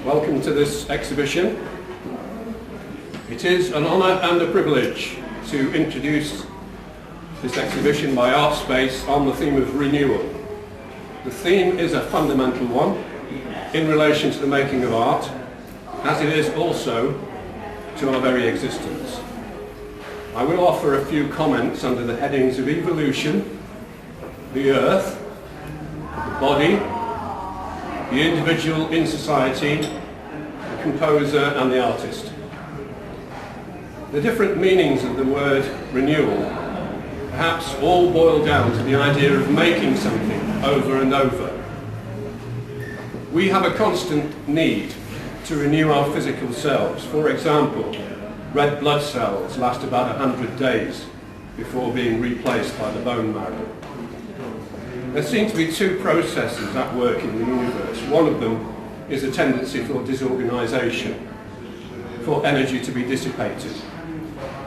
Welcome to this exhibition. It is an honour and a privilege to introduce this exhibition by Artspace on the theme of renewal. The theme is a fundamental one in relation to the making of art, as it is also to our very existence. I will offer a few comments under the headings of evolution, the earth, the body, the individual in society, the composer and the artist. The different meanings of the word renewal perhaps all boil down to the idea of making something over and over. We have a constant need to renew our physical selves. For example, red blood cells last about 100 days before being replaced by the bone marrow. There seem to be two processes at work in the universe. One of them is a tendency for disorganisation, for energy to be dissipated,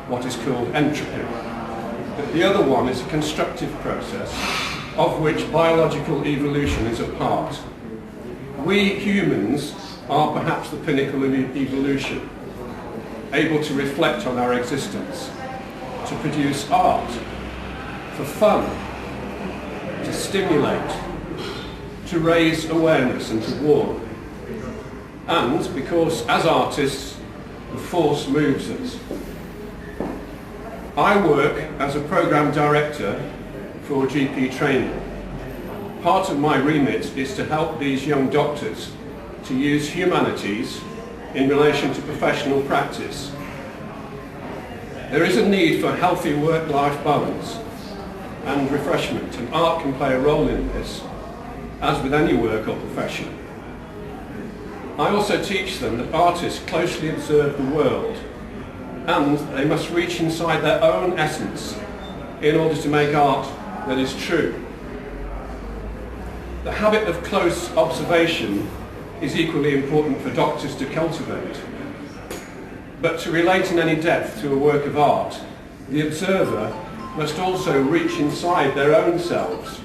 what is called entropy. But the other one is a constructive process of which biological evolution is a part. We humans are perhaps the pinnacle of evolution, able to reflect on our existence, to produce art, for fun, to stimulate, to raise awareness and to warn. And because as artists, the force moves us. I work as a programme director for GP training. Part of my remit is to help these young doctors to use humanities in relation to professional practice. There is a need for healthy work-life balance and refreshment, and art can play a role in this, as with any work or profession. I also teach them that artists closely observe the world, and they must reach inside their own essence in order to make art that is true. The habit of close observation is equally important for doctors to cultivate. But to relate in any depth to a work of art, the observer must also reach inside their own selves.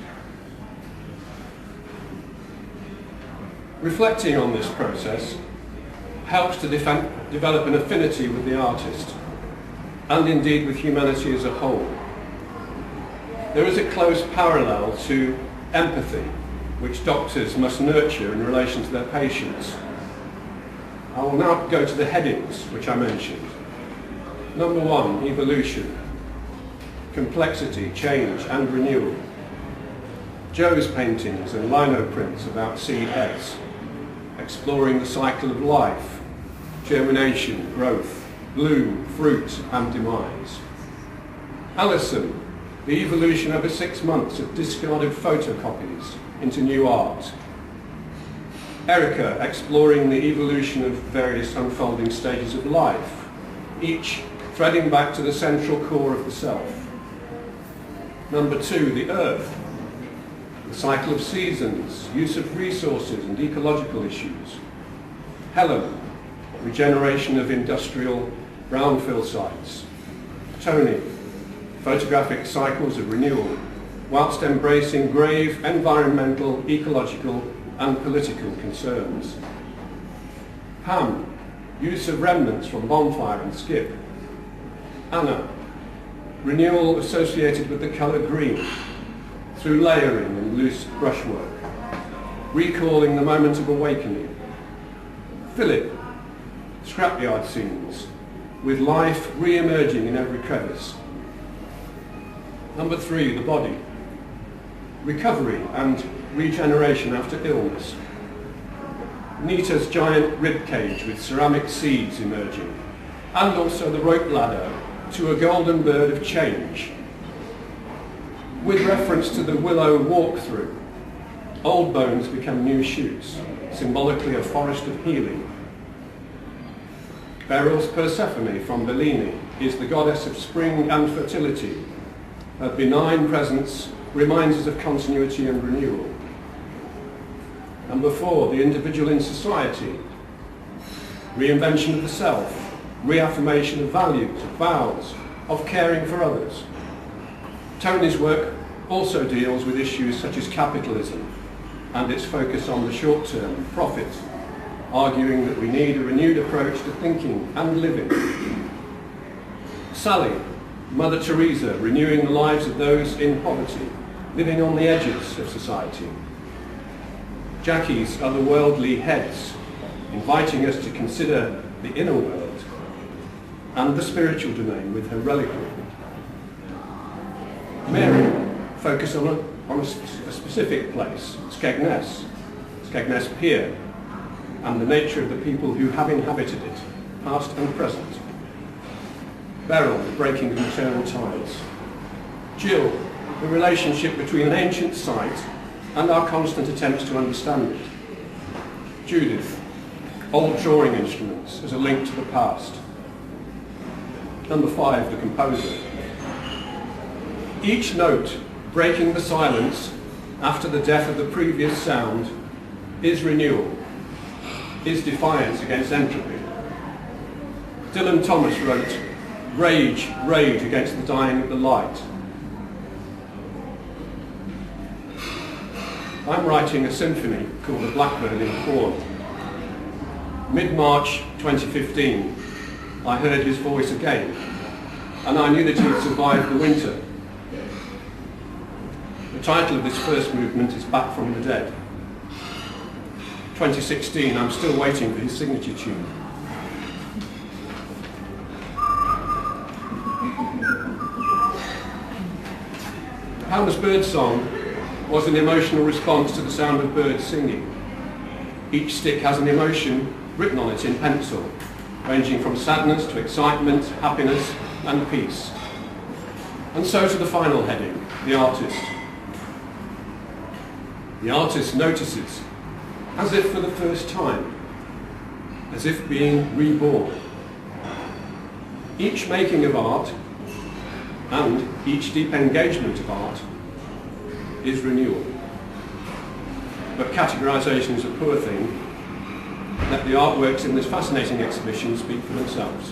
Reflecting on this process helps to develop an affinity with the artist, and indeed with humanity as a whole. There is a close parallel to empathy, which doctors must nurture in relation to their patients. I will now go to the headings which I mentioned. Number 1, evolution, complexity, change and renewal. Joe's paintings and lino prints about seed heads, exploring the cycle of life, germination, growth, bloom, fruit and demise. Alison, the evolution over 6 months of discarded photocopies into new art. Erica, exploring the evolution of various unfolding stages of life, each threading back to the central core of the self. Number 2, the earth, the cycle of seasons, use of resources and ecological issues. Helen, regeneration of industrial brownfield sites. Tony, photographic cycles of renewal, whilst embracing grave environmental, ecological and political concerns. Pam, use of remnants from bonfire and skip. Anna, renewal associated with the colour green through layering and loose brushwork, recalling the moment of awakening. Philip, scrapyard scenes, with life re-emerging in every crevice. Number 3, the body, recovery and regeneration after illness. Nita's giant rib cage with ceramic seeds emerging, and also the rope ladder to a golden bird of change. With reference to the willow walk-through, old bones become new shoots, symbolically a forest of healing. Beryl's Persephone from Bellini is the goddess of spring and fertility. Her benign presence reminds us of continuity and renewal. Number 4, the individual in society, reinvention of the self, reaffirmation of values, of vows, of caring for others. Tony's work also deals with issues such as capitalism and its focus on the short-term profit arguing that we need a renewed approach to thinking and living. Sally, Mother Teresa, renewing the lives of those in poverty, living on the edges of society. Jackie's otherworldly heads, inviting us to consider the inner world and the spiritual domain with her reliquary. Mary, focus on a specific place, Skegness Pier, and the nature of the people who have inhabited it, past and present. Beryl, the breaking of maternal ties. Jill, the relationship between an ancient site and our constant attempts to understand it. Judith, old drawing instruments as a link to the past. Number 5, the composer. Each note breaking the silence after the death of the previous sound is renewal, is defiance against entropy. Dylan Thomas wrote, "Rage, rage against the dying of the light." I'm writing a symphony called The Blackbird in Corn. Mid-March 2015, I heard his voice again, and I knew that he had survived the winter. The title of this first movement is Back from the Dead. 2016, I'm still waiting for his signature tune. Hammer's Birdsong was an emotional response to the sound of birds singing. Each stick has an emotion written on it in pencil, ranging from sadness to excitement, happiness and peace. And so to the final heading, the artist. The artist notices, as if for the first time, as if being reborn. Each making of art and each deep engagement of art is renewal. But categorisation is a poor thing. Let the artworks in this fascinating exhibition speak for themselves.